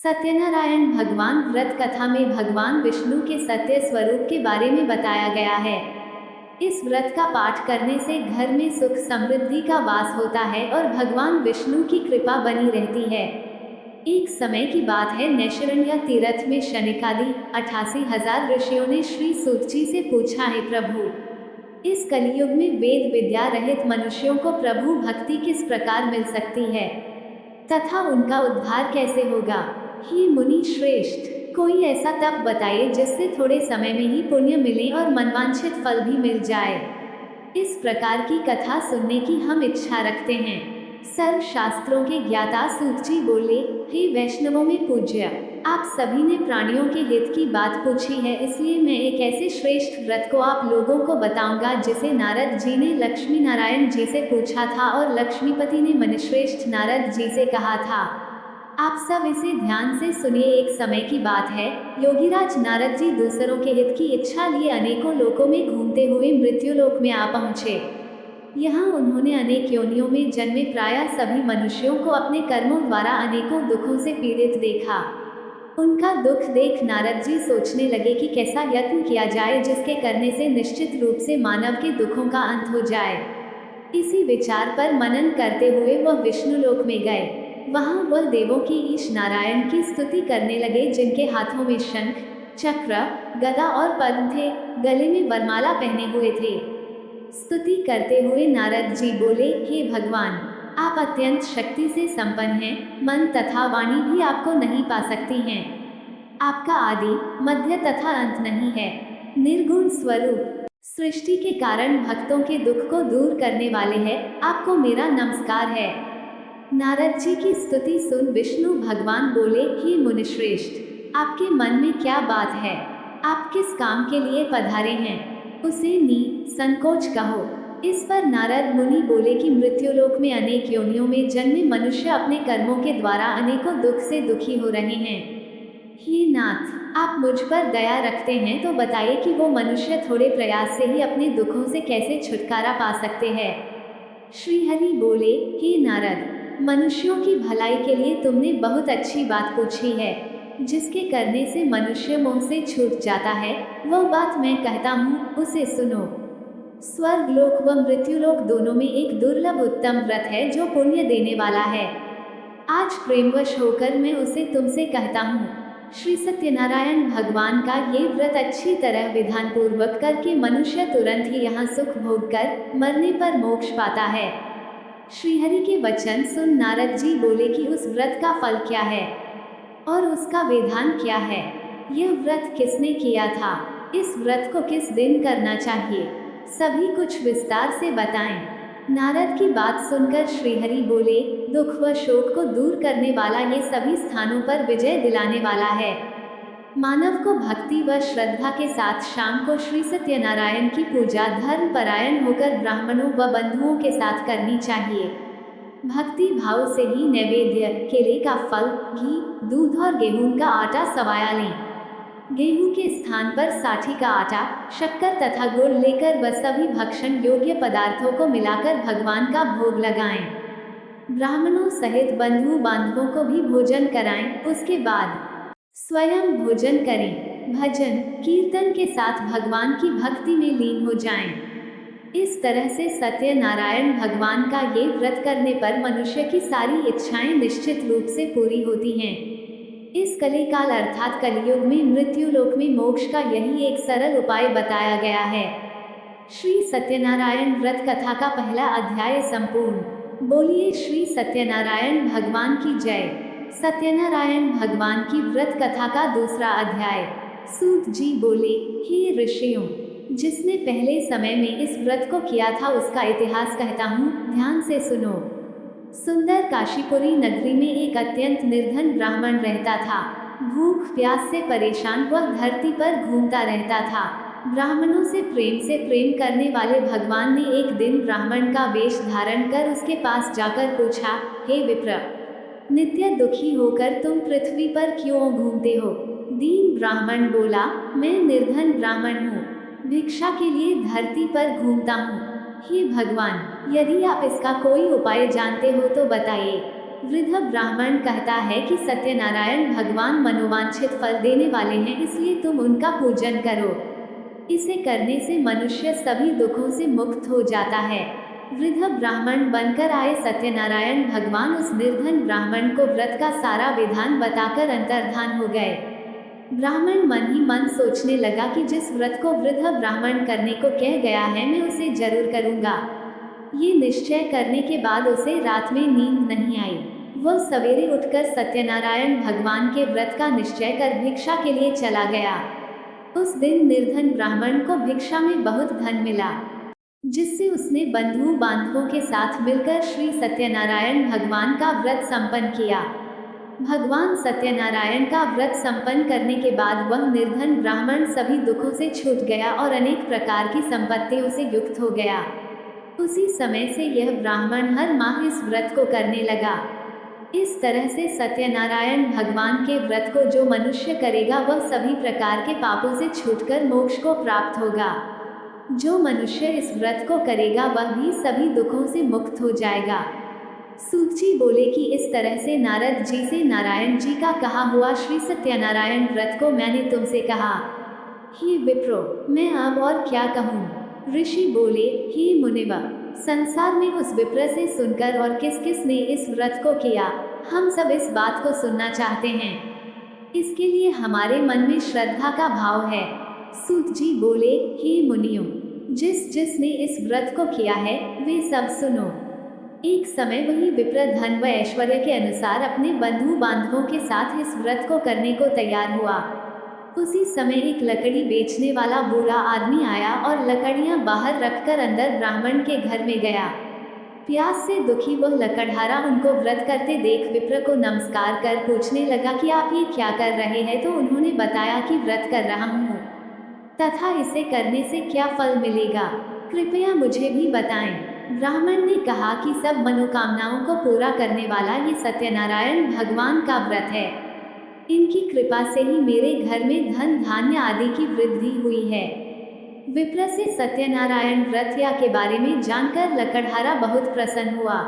सत्यनारायण भगवान व्रत कथा में भगवान विष्णु के सत्य स्वरूप के बारे में बताया गया है। इस व्रत का पाठ करने से घर में सुख समृद्धि का वास होता है और भगवान विष्णु की कृपा बनी रहती है। एक समय की बात है, नैशरण्य तीर्थ में शनिकादि 88,000 ऋषियों ने श्री सूत जी से पूछा है, प्रभु, इस कलियुग में वेद विद्या रहित मनुष्यों को प्रभु भक्ति किस प्रकार मिल सकती है तथा उनका उद्धार कैसे होगा। हे मुनि श्रेष्ठ, कोई ऐसा तप बताइए जिससे थोड़े समय में ही पुण्य मिले और मनवांछित फल भी मिल जाए। इस प्रकार की कथा सुनने की हम इच्छा रखते हैं। सर्व शास्त्रों के ज्ञाता सूत जी बोले, हे वैष्णवों में पूज्य, आप सभी ने प्राणियों के हित की बात पूछी है, इसलिए मैं एक ऐसे श्रेष्ठ व्रत को आप लोगों को बताऊंगा जिसे नारद जी ने लक्ष्मी नारायण जी से पूछा था और लक्ष्मीपति ने मुनिश्रेष्ठ नारद जी से कहा था। आप सब इसे ध्यान से सुनिए। एक समय की बात है, योगीराज नारद जी दूसरों के हित की इच्छा लिए अनेकों लोकों में घूमते हुए मृत्युलोक में आ पहुँचे। यहाँ उन्होंने अनेक योनियों में जन्मे प्रायः सभी मनुष्यों को अपने कर्मों द्वारा अनेकों दुखों से पीड़ित देखा। उनका दुख देख नारद जी सोचने लगे कि कैसा यत्न किया जाए जिसके करने से निश्चित रूप से मानव के दुखों का अंत हो जाए। इसी विचार पर मनन करते हुए वह विष्णुलोक में गए। वहाँ वह देवों की ईश नारायण की स्तुति करने लगे, जिनके हाथों में शंख, चक्र, गदा और पद्म थे, गले में वरमाला पहने हुए थे। स्तुति करते हुए नारद जी बोले, हे भगवान, आप अत्यंत शक्ति से संपन्न हैं, मन तथा वाणी भी आपको नहीं पा सकती हैं। आपका आदि, मध्य तथा अंत नहीं है। निर्गुण स्वरूप, सृष्टि के कारण भक्तों के दुख को दूर करने वाले हैं, आपको मेरा नमस्कार है। नारद जी की स्तुति सुन विष्णु भगवान बोले, हे मुनिश्रेष्ठ, आपके मन में क्या बात है? आप किस काम के लिए पधारे हैं? उसे संकोच कहो। इस पर नारद मुनि बोले कि मृत्युलोक में अनेक योनियों में जन्मे मनुष्य अपने कर्मों के द्वारा अनेकों दुख से दुखी हो रहे हैं। हे नाथ, आप मुझ पर दया रखते हैं तो बताइए कि वो मनुष्य थोड़े प्रयास से ही अपने दुखों से कैसे छुटकारा पा सकते हैं। श्रीहरि बोले, हे नारद, मनुष्यों की भलाई के लिए तुमने बहुत अच्छी बात पूछी है। जिसके करने से मनुष्य मोह से छूट जाता है, वह बात मैं कहता हूँ, उसे सुनो। स्वर्गलोक व मृत्युलोक दोनों में एक दुर्लभ उत्तम व्रत है जो पुण्य देने वाला है। आज प्रेमवश होकर मैं उसे तुमसे कहता हूँ। श्री सत्यनारायण भगवान का ये व्रत अच्छी तरह विधान पूर्वक करके मनुष्य तुरंत ही यहाँ सुख भोग कर मरने पर मोक्ष पाता है। श्रीहरि के वचन सुन नारद जी बोले कि उस व्रत का फल क्या है और उसका विधान क्या है। यह व्रत किसने किया था? इस व्रत को किस दिन करना चाहिए? सभी कुछ विस्तार से बताएं। नारद की बात सुनकर श्रीहरि बोले, दुख व शोक को दूर करने वाला ये सभी स्थानों पर विजय दिलाने वाला है। मानव को भक्ति व श्रद्धा के साथ शाम को श्री सत्यनारायण की पूजा धर्म परायण होकर ब्राह्मणों व बंधुओं के साथ करनी चाहिए। भक्ति भाव से ही नैवेद्य, केले का फल, घी, दूध और गेहूं का आटा सवाया लें। गेहूं के स्थान पर साठी का आटा, शक्कर तथा गुड़ लेकर व सभी भक्षण योग्य पदार्थों को मिलाकर भगवान का भोग लगाएं। ब्राह्मणों सहित बंधु बांधवों को भी भोजन कराएं। उसके बाद स्वयं भोजन करें। भजन कीर्तन के साथ भगवान की भक्ति में लीन हो जाएं। इस तरह से सत्यनारायण भगवान का ये व्रत करने पर मनुष्य की सारी इच्छाएं निश्चित रूप से पूरी होती हैं। इस कलिकाल अर्थात कलियुग में मृत्युलोक में मोक्ष का यही एक सरल उपाय बताया गया है। श्री सत्यनारायण व्रत कथा का पहला अध्याय संपूर्ण। बोलिए श्री सत्यनारायण भगवान की जय। सत्यनारायण भगवान की व्रत कथा का दूसरा अध्याय। सूत जी बोले, हे ऋषियों, जिसने पहले समय में इस व्रत को किया था उसका इतिहास कहता हूँ, ध्यान से सुनो। सुंदर काशीपुरी नगरी में एक अत्यंत निर्धन ब्राह्मण रहता था। भूख प्यास से परेशान वह धरती पर घूमता रहता था। ब्राह्मणों से प्रेम करने वाले भगवान ने एक दिन ब्राह्मण का वेश धारण कर उसके पास जाकर पूछा, हे विप्र, नित्य दुखी होकर तुम पृथ्वी पर क्यों घूमते हो? दीन ब्राह्मण बोला, मैं निर्धन ब्राह्मण हूँ, भिक्षा के लिए धरती पर घूमता हूँ। हे भगवान, यदि आप इसका कोई उपाय जानते हो तो बताइए। वृद्ध ब्राह्मण कहता है कि सत्यनारायण भगवान मनोवांछित फल देने वाले हैं, इसलिए तुम उनका पूजन करो। इसे करने से मनुष्य सभी दुखों से मुक्त हो जाता है। वृद्ध ब्राह्मण बनकर आए सत्यनारायण भगवान उस निर्धन ब्राह्मण को व्रत का सारा विधान बताकर अंतर्धान हो गए। ब्राह्मण मन ही मन सोचने लगा कि जिस व्रत को वृद्ध ब्राह्मण करने को कह गया है, मैं उसे जरूर करूंगा। ये निश्चय करने के बाद उसे रात में नींद नहीं आई। वह सवेरे उठकर सत्यनारायण भगवान के व्रत का निश्चय कर भिक्षा के लिए चला गया। उस दिन निर्धन ब्राह्मण को भिक्षा में बहुत धन मिला, जिससे उसने बंधु बांधवों के साथ मिलकर श्री सत्यनारायण भगवान का व्रत संपन्न किया। भगवान सत्यनारायण का व्रत संपन्न करने के बाद वह निर्धन ब्राह्मण सभी दुखों से छूट गया और अनेक प्रकार की संपत्तियों से युक्त हो गया। उसी समय से यह ब्राह्मण हर माह इस व्रत को करने लगा। इस तरह से सत्यनारायण भगवान के व्रत को जो मनुष्य करेगा वह सभी प्रकार के पापों से छूटकर मोक्ष को प्राप्त होगा। जो मनुष्य इस व्रत को करेगा वह भी सभी दुखों से मुक्त हो जाएगा। सूत जी बोले कि इस तरह से नारद जी से नारायण जी का कहा हुआ श्री सत्यनारायण व्रत को मैंने तुमसे कहा। हे विप्रो, मैं अब और क्या कहूँ। ऋषि बोले, हे मुनिव, संसार में उस विप्र से सुनकर और किस किस ने इस व्रत को किया, हम सब इस बात को सुनना चाहते हैं। इसके लिए हमारे मन में श्रद्धा का भाव है। सूत जी बोले, हे मुनियों, जिस जिसने इस व्रत को किया है वे सब सुनो। एक समय वही विप्र धन व ऐश्वर्य के अनुसार अपने बंधु बांधवों के साथ इस व्रत को करने को तैयार हुआ। उसी समय एक लकड़ी बेचने वाला बूढ़ा आदमी आया और लकड़ियां बाहर रखकर अंदर ब्राह्मण के घर में गया। प्यास से दुखी वह लकड़हारा उनको व्रत करते देख विप्र को नमस्कार कर पूछने लगा कि आप ये क्या कर रहे हैं। तो उन्होंने बताया कि व्रत कर रहा हूँ तथा इसे करने से क्या फल मिलेगा, कृपया मुझे भी बताएं। ब्राह्मण ने कहा कि सब मनोकामनाओं को पूरा करने वाला ये सत्यनारायण भगवान का व्रत है। इनकी कृपा से ही मेरे घर में धन धान्य आदि की वृद्धि हुई है। विप्र से सत्यनारायण व्रत या के बारे में जानकर लकड़हारा बहुत प्रसन्न हुआ।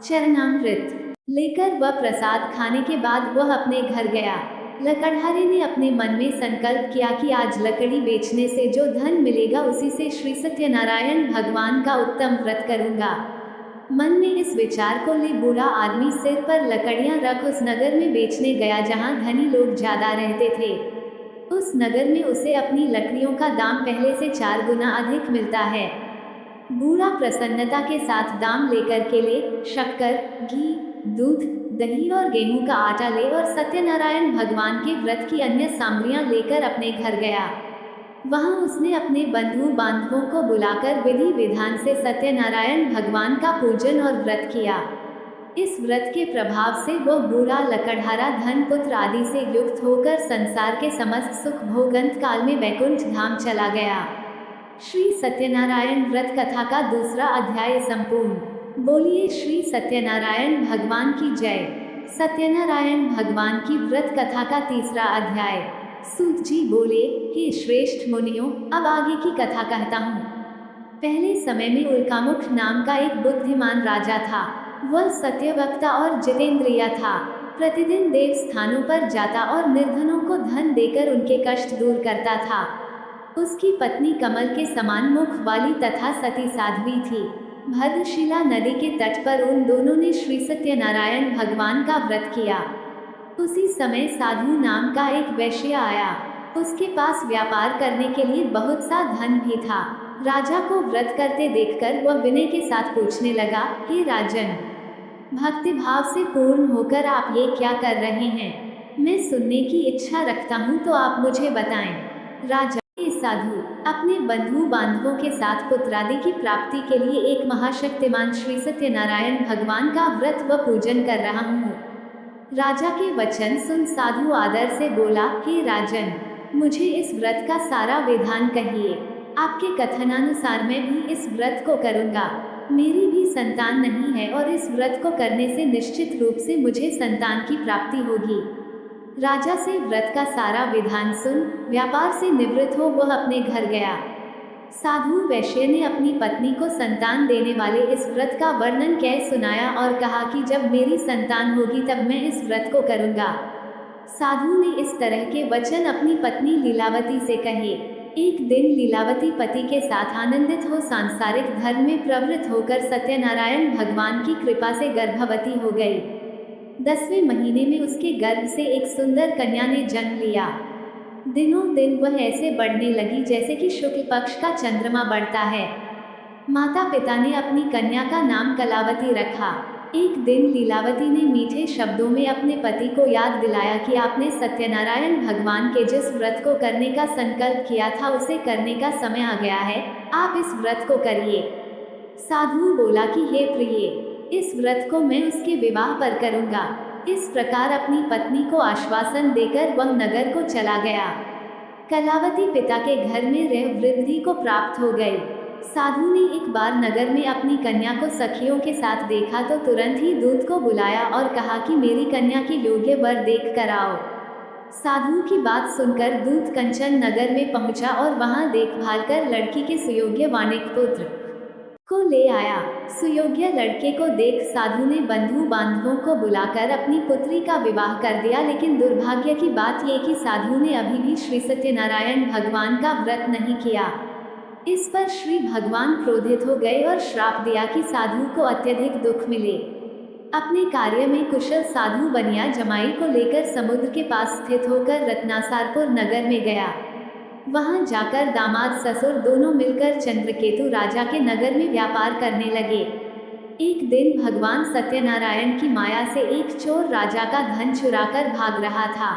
चरणामृत लेकर वह प्रसाद खाने के बाद वह अपने घर गया। लकड़हारे ने अपने मन में संकल्प किया कि आज लकड़ी बेचने से जो धन मिलेगा उसी से श्री सत्यनारायण भगवान का उत्तम व्रत करूंगा। मन में इस विचार को ले बूढ़ा आदमी सिर पर लकड़ियां रख उस नगर में बेचने गया जहां धनी लोग ज्यादा रहते थे। उस नगर में उसे अपनी लकड़ियों का दाम पहले से 4 गुना अधिक मिलता है। बूढ़ा प्रसन्नता के साथ दाम लेकर केले, शक्कर, घी, दूध, दही और गेहूं का आटा ले और सत्यनारायण भगवान के व्रत की अन्य सामग्रियां लेकर अपने घर गया। वहां उसने अपने बंधु बांधवों को बुलाकर विधि विधान से सत्यनारायण भगवान का पूजन और व्रत किया। इस व्रत के प्रभाव से वह बूढ़ा लकड़हारा धन पुत्र आदि से युक्त होकर संसार के समस्त सुख भोग अंत काल में वैकुंठ धाम चला गया। श्री सत्यनारायण व्रत कथा का दूसरा अध्याय संपूर्ण। बोलिए श्री सत्यनारायण भगवान की जय। सत्यनारायण भगवान की व्रत कथा का तीसरा अध्याय। सूत जी बोले, हे श्रेष्ठ मुनियों, अब आगे की कथा कहता हूँ। पहले समय में उल्कामुख नाम का एक बुद्धिमान राजा था। वह सत्यवक्ता और जितेंद्रिय था। प्रतिदिन देव स्थानों पर जाता और निर्धनों को धन देकर उनके कष्ट दूर करता था। उसकी पत्नी कमल के समान मुख वाली तथा सती साध्वी थी। भद्रशिला नदी के तट पर उन दोनों ने श्री सत्यनारायण भगवान का व्रत किया। उसी समय साधु नाम का एक वैश्य आया। उसके पास व्यापार करने के लिए बहुत सा धन भी था। राजा को व्रत करते देखकर वह विनय के साथ पूछने लगा, हे राजन, भक्ति भाव से पूर्ण होकर आप ये क्या कर रहे हैं? मैं सुनने की इच्छा रखता हूँ, तो आप मुझे बताएं। राजा, साधु, अपने बंधु बांधवों के साथ पुत्रादि की प्राप्ति के लिए एक महाशक्तिमान श्री सत्यनारायण भगवान का व्रत व पूजन कर रहा हूँ। राजा के वचन सुन साधु आदर से बोला, हे राजन, मुझे इस व्रत का सारा विधान कहिए। आपके कथनानुसार मैं भी इस व्रत को करूँगा। मेरी भी संतान नहीं है और इस व्रत को करने से निश्चित रूप से मुझे संतान की प्राप्ति होगी। राजा से व्रत का सारा विधान सुन व्यापार से निवृत्त हो वह अपने घर गया। साधु वैश्य ने अपनी पत्नी को संतान देने वाले इस व्रत का वर्णन कह सुनाया और कहा कि जब मेरी संतान होगी तब मैं इस व्रत को करूंगा। साधु ने इस तरह के वचन अपनी पत्नी लीलावती से कहे। एक दिन लीलावती पति के साथ आनंदित हो सांसारिक धर्म में प्रवृत्त होकर सत्यनारायण भगवान की कृपा से गर्भवती हो गई। 10वें महीने में उसके गर्भ से एक सुंदर कन्या ने जन्म लिया। दिनों दिन वह ऐसे बढ़ने लगी जैसे कि शुक्ल पक्ष का चंद्रमा बढ़ता है। माता पिता ने अपनी कन्या का नाम कलावती रखा। एक दिन लीलावती ने मीठे शब्दों में अपने पति को याद दिलाया कि आपने सत्यनारायण भगवान के जिस व्रत को करने का संकल्प किया था उसे करने का समय आ गया है, आप इस व्रत को करिए। साधु बोला कि हे प्रिय, इस व्रत को मैं उसके विवाह पर करूंगा। इस प्रकार अपनी पत्नी को आश्वासन देकर वह नगर को चला गया। कलावती पिता के घर में रह वृद्धि को प्राप्त हो गई। साधु ने एक बार नगर में अपनी कन्या को सखियों के साथ देखा तो तुरंत ही दूत को बुलाया और कहा कि मेरी कन्या के योग्य वर देख कर आओ। साधु की बात सुनकर दूत कंचन नगर में पहुंचा और वहां देखभाल कर लड़की के सुयोग्य वाणिक पुत्र को ले आया। सुयोग्य लड़के को देख साधु ने बंधु बांधवों को बुलाकर अपनी पुत्री का विवाह कर दिया, लेकिन दुर्भाग्य की बात यह कि साधु ने अभी भी श्री सत्यनारायण भगवान का व्रत नहीं किया। इस पर श्री भगवान क्रोधित हो गए और श्राप दिया कि साधु को अत्यधिक दुख मिले। अपने कार्य में कुशल साधु बनिया जमाई को लेकर समुद्र के पास स्थित होकर रत्नासारपुर नगर में गया। वहां जाकर दामाद ससुर दोनों मिलकर चंद्रकेतु राजा के नगर में व्यापार करने लगे। एक दिन भगवान सत्यनारायण की माया से एक चोर राजा का धन चुराकर भाग रहा था।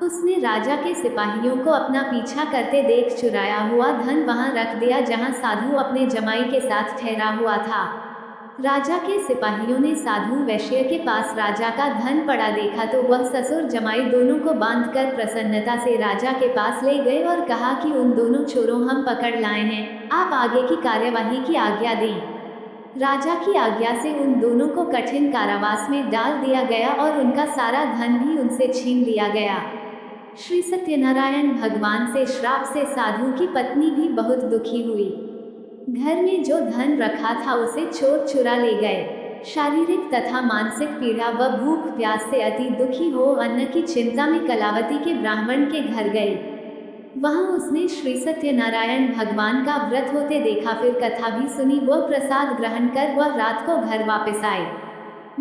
उसने राजा के सिपाहियों को अपना पीछा करते देख चुराया हुआ धन वहां रख दिया जहां साधु अपने जमाई के साथ ठहरा हुआ था। राजा के सिपाहियों ने साधु वैश्य के पास राजा का धन पड़ा देखा तो वह ससुर जमाई दोनों को बांधकर प्रसन्नता से राजा के पास ले गए और कहा कि उन दोनों चोरों हम पकड़ लाए हैं, आप आगे की कार्यवाही की आज्ञा दें। राजा की आज्ञा से उन दोनों को कठिन कारावास में डाल दिया गया और उनका सारा धन भी उनसे छीन लिया गया। श्री सत्यनारायण भगवान से श्राप से साधु की पत्नी भी बहुत दुखी हुई। घर में जो धन रखा था उसे चोर चुरा ले गए। शारीरिक तथा मानसिक पीड़ा व भूख प्यास से अति दुखी हो अन्न की चिंता में कलावती के ब्राह्मण के घर गई। वहां उसने श्री सत्यनारायण भगवान का व्रत होते देखा, फिर कथा भी सुनी। वह प्रसाद ग्रहण कर वह रात को घर वापस आई।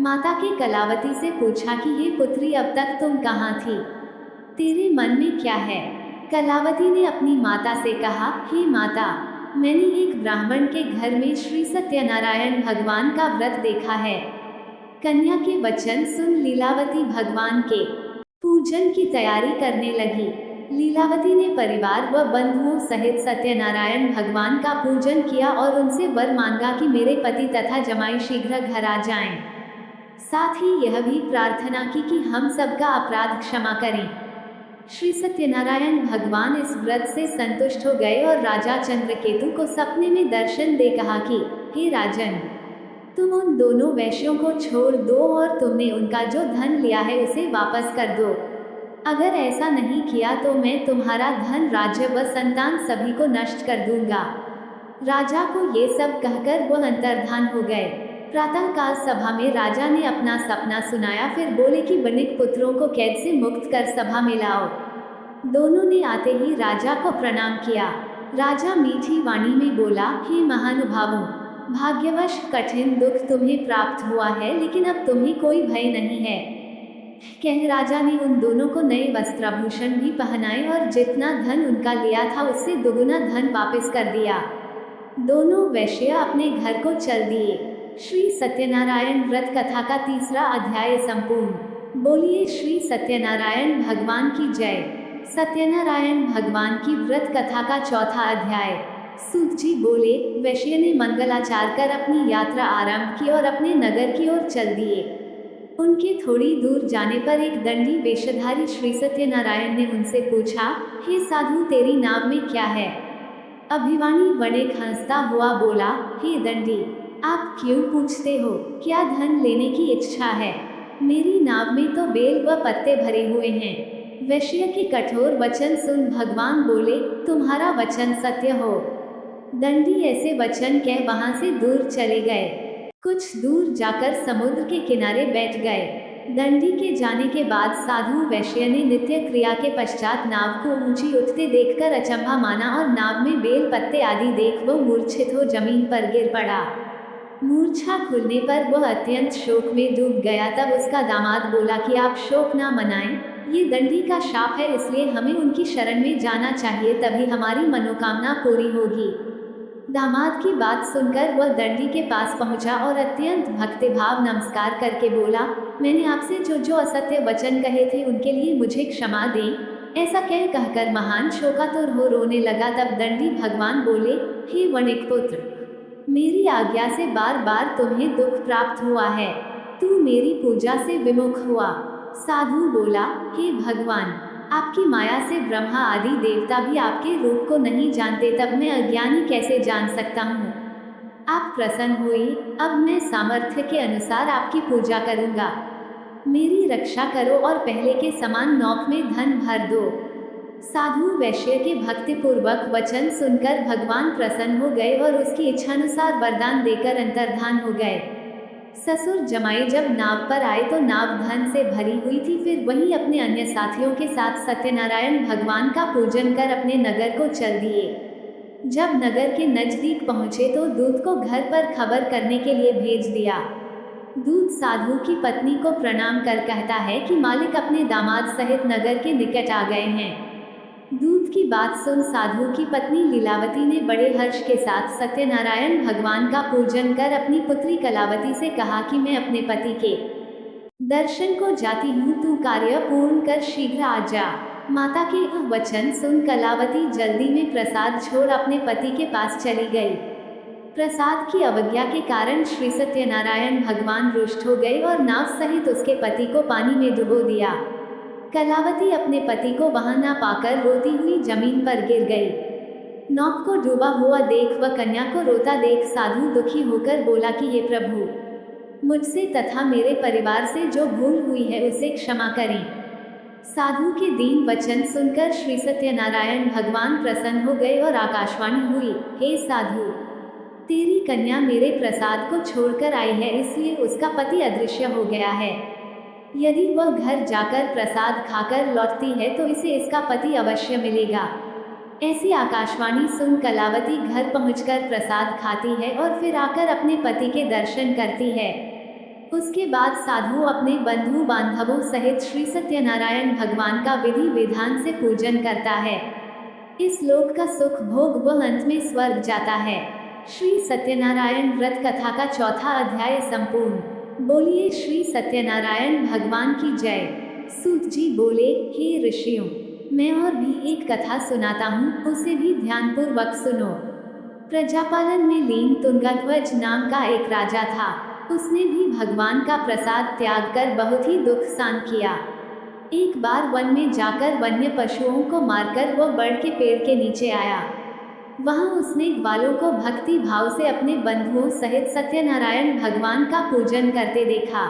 माता के कलावती से पूछा कि हे पुत्री, अब तक तुम कहाँ थी? तेरे मन में क्या है? कलावती ने अपनी माता से कहा, हे माता, मैंने एक ब्राह्मण के घर में श्री सत्यनारायण भगवान का व्रत देखा है। कन्या के वचन सुन लीलावती भगवान के पूजन की तैयारी करने लगी। लीलावती ने परिवार व बंधुओं सहित सत्यनारायण भगवान का पूजन किया और उनसे वर मांगा कि मेरे पति तथा जमाई शीघ्र घर आ जाएं। साथ ही यह भी प्रार्थना की कि हम सबका अपराध क्षमा करें। श्री सत्यनारायण भगवान इस व्रत से संतुष्ट हो गए और राजा चंद्रकेतु को सपने में दर्शन दे कहा कि हे राजन, तुम उन दोनों वैश्यों को छोड़ दो और तुमने उनका जो धन लिया है उसे वापस कर दो। अगर ऐसा नहीं किया तो मैं तुम्हारा धन, राज्य व संतान सभी को नष्ट कर दूंगा। राजा को ये सब कहकर वह अंतर्धान हो गए। प्रातःकाल सभा में राजा ने अपना सपना सुनाया, फिर बोले कि बनिक पुत्रों को कैद से मुक्त कर सभा में लाओ। दोनों ने आते ही राजा को प्रणाम किया। राजा मीठी वाणी में बोला, हे महानुभावों, भाग्यवश कठिन दुख तुम्हें प्राप्त हुआ है, लेकिन अब तुम्हें कोई भय नहीं है। कह राजा ने उन दोनों को नए वस्त्राभूषण भी पहनाए और जितना धन उनका लिया था उससे दुगुना धन वापस कर दिया। दोनों वैश्य अपने घर को चल दिए। श्री सत्यनारायण व्रत कथा का 3रा अध्याय संपूर्ण। बोलिए श्री सत्यनारायण भगवान की जय। सत्यनारायण भगवान की व्रत कथा का 4था अध्याय। सूत जी बोले, वैश्य ने मंगलाचार कर अपनी यात्रा आरंभ की और अपने नगर की ओर चल दिए। उनके थोड़ी दूर जाने पर एक दंडी वेशधारी श्री सत्यनारायण ने उनसे पूछा, हे साधु, तेरी नाव में क्या है? अभिवाणी वणिक हंसता हुआ बोला, हे दंडी, आप क्यों पूछते हो? क्या धन लेने की इच्छा है? मेरी नाव में तो बेल व पत्ते भरे हुए हैं। वैश्य के कठोर वचन सुन भगवान बोले, तुम्हारा वचन सत्य हो। दंडी ऐसे वचन कह वहां से दूर चले गए। कुछ दूर जाकर समुद्र के किनारे बैठ गए। दंडी के जाने के बाद साधु वैश्य ने नित्य क्रिया के पश्चात नाव को ऊंची उठते देखकर अचंभा माना और नाव में बेल पत्ते आदि देख वो मूर्छित हो जमीन पर गिर पड़ा। मूर्छा खुलने पर वह अत्यंत शोक में डूब गया। तब उसका दामाद बोला कि आप शोक ना मनाएं, ये दंडी का शाप है, इसलिए हमें उनकी शरण में जाना चाहिए, तभी हमारी मनोकामना पूरी होगी। दामाद की बात सुनकर वह दंडी के पास पहुंचा और अत्यंत भक्तिभाव नमस्कार करके बोला, मैंने आपसे जो जो असत्य वचन कहे थे उनके लिए मुझे क्षमा दें। ऐसा कहकर महान शोकातुर हो रोने लगा। तब दंडी भगवान बोले, हे वणिक पुत्र, मेरी आज्ञा से बार बार तुम्हें दुख प्राप्त हुआ है, तू मेरी पूजा से विमुख हुआ। साधु बोला, हे भगवान, आपकी माया से ब्रह्मा आदि देवता भी आपके रूप को नहीं जानते, तब मैं अज्ञानी कैसे जान सकता हूँ। आप प्रसन्न हुई, अब मैं सामर्थ्य के अनुसार आपकी पूजा करूँगा। मेरी रक्षा करो और पहले के समान नौक में धन भर दो। साधु वैश्य के भक्तिपूर्वक वचन सुनकर भगवान प्रसन्न हो गए और उसकी इच्छानुसार वरदान देकर अंतर्धान हो गए। ससुर जमाई जब नाव पर आए तो नाव धन से भरी हुई थी। फिर वहीं अपने अन्य साथियों के साथ सत्यनारायण भगवान का पूजन कर अपने नगर को चल दिए। जब नगर के नजदीक पहुंचे तो दूत को घर पर खबर करने के लिए भेज दिया। दूत साधु की पत्नी को प्रणाम कर कहता है कि मालिक अपने दामाद सहित नगर के निकट आ गए हैं। दूत की बात सुन साधु की पत्नी लीलावती ने बड़े हर्ष के साथ सत्यनारायण भगवान का पूजन कर अपनी पुत्री कलावती से कहा कि मैं अपने पति के दर्शन को जाती हूँ, तू कार्य पूर्ण कर शीघ्र आ जा। माता के यह वचन सुन कलावती जल्दी में प्रसाद छोड़ अपने पति के पास चली गई। प्रसाद की अवज्ञा के कारण श्री सत्यनारायण भगवान रुष्ट हो गए और नाव सहित उसके पति को पानी में डुबो दिया। कलावती अपने पति को वहां ना पाकर रोती हुई जमीन पर गिर गई। नौक को डूबा हुआ देख व कन्या को रोता देख साधु दुखी होकर बोला कि हे प्रभु, मुझसे तथा मेरे परिवार से जो भूल हुई है उसे क्षमा करें। साधु के दीन वचन सुनकर श्री सत्यनारायण भगवान प्रसन्न हो गए और आकाशवाणी हुई, हे साधु, तेरी कन्या मेरे प्रसाद को छोड़कर आई है, इसलिए उसका पति अदृश्य हो गया है। यदि वह घर जाकर प्रसाद खाकर लौटती है तो इसे इसका पति अवश्य मिलेगा। ऐसी आकाशवाणी सुन कलावती घर पहुंचकर प्रसाद खाती है और फिर आकर अपने पति के दर्शन करती है। उसके बाद साधु अपने बंधु बांधवों सहित श्री सत्यनारायण भगवान का विधि विधान से पूजन करता है। इस लोक का सुख भोग वह अंत में स्वर्ग जाता है। श्री सत्यनारायण व्रत कथा का चौथा अध्याय संपूर्ण। बोलिए श्री सत्यनारायण भगवान की जय। सूत जी बोले, हे ऋषियों, मैं और भी एक कथा सुनाता हूँ, उसे भी ध्यानपूर्वक सुनो। प्रजापालन में लीन तुंगध्वज नाम का एक राजा था। उसने भी भगवान का प्रसाद त्याग कर बहुत ही दुख सहन किया। एक बार वन में जाकर वन्य पशुओं को मारकर वो बड़ के पेड़ के नीचे आया। वहां उसने ग्वालों को भक्ति भाव से अपने बंधुओं सहित सत्यनारायण भगवान का पूजन करते देखा।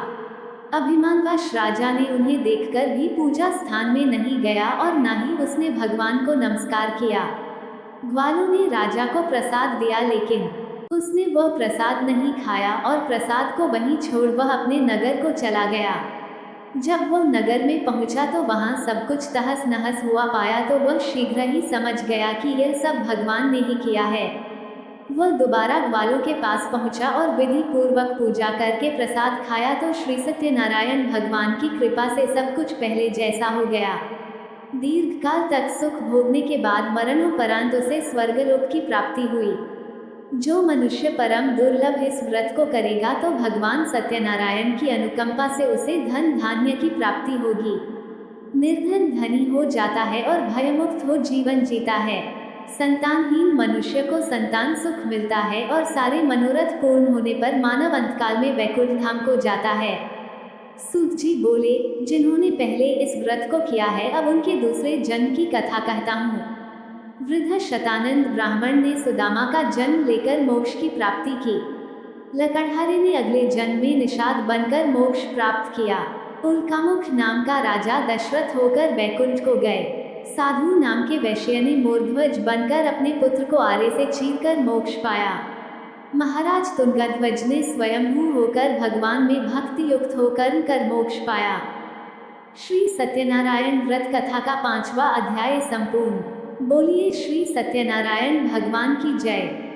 अभिमानवश राजा ने उन्हें देखकर भी पूजा स्थान में नहीं गया और न ही उसने भगवान को नमस्कार किया। ग्वालों ने राजा को प्रसाद दिया, लेकिन उसने वह प्रसाद नहीं खाया और प्रसाद को वहीं छोड़ वह अपने नगर को चला गया। जब वह नगर में पहुंचा तो वहां सब कुछ तहस नहस हुआ पाया तो वह शीघ्र ही समझ गया कि यह सब भगवान ने ही किया है। वह दोबारा ग्वालों के पास पहुंचा और विधि पूर्वक पूजा करके प्रसाद खाया तो श्री सत्यनारायण भगवान की कृपा से सब कुछ पहले जैसा हो गया। दीर्घकाल तक सुख भोगने के बाद मरणोपरांत उसे स्वर्गलोक की प्राप्ति हुई। जो मनुष्य परम दुर्लभ इस व्रत को करेगा तो भगवान सत्यनारायण की अनुकंपा से उसे धन धान्य की प्राप्ति होगी। निर्धन धनी हो जाता है और भयमुक्त हो जीवन जीता है। संतानहीन मनुष्य को संतान सुख मिलता है और सारे मनोरथ पूर्ण होने पर मानव अंतकाल में वैकुंठ धाम को जाता है। सूत जी बोले, जिन्होंने पहले इस व्रत को किया है अब उनके दूसरे जन्म की कथा कहता हूँ। वृद्ध शतानंद ब्राह्मण ने सुदामा का जन्म लेकर मोक्ष की प्राप्ति की। लकड़हारे ने अगले जन्म में निषाद बनकर मोक्ष प्राप्त किया। उल्कामुख नाम का राजा दशरथ होकर वैकुंठ को गए। साधु नाम के वैश्य ने मोरध्वज बनकर अपने पुत्र को आरे से चीरकर मोक्ष पाया। महाराज तुंगध्वज ने स्वयंभू होकर भगवान में भक्ति युक्त होकर कर मोक्ष पाया। श्री सत्यनारायण व्रत कथा का 5वां अध्याय संपूर्ण। बोलिए श्री सत्यनारायण भगवान की जय।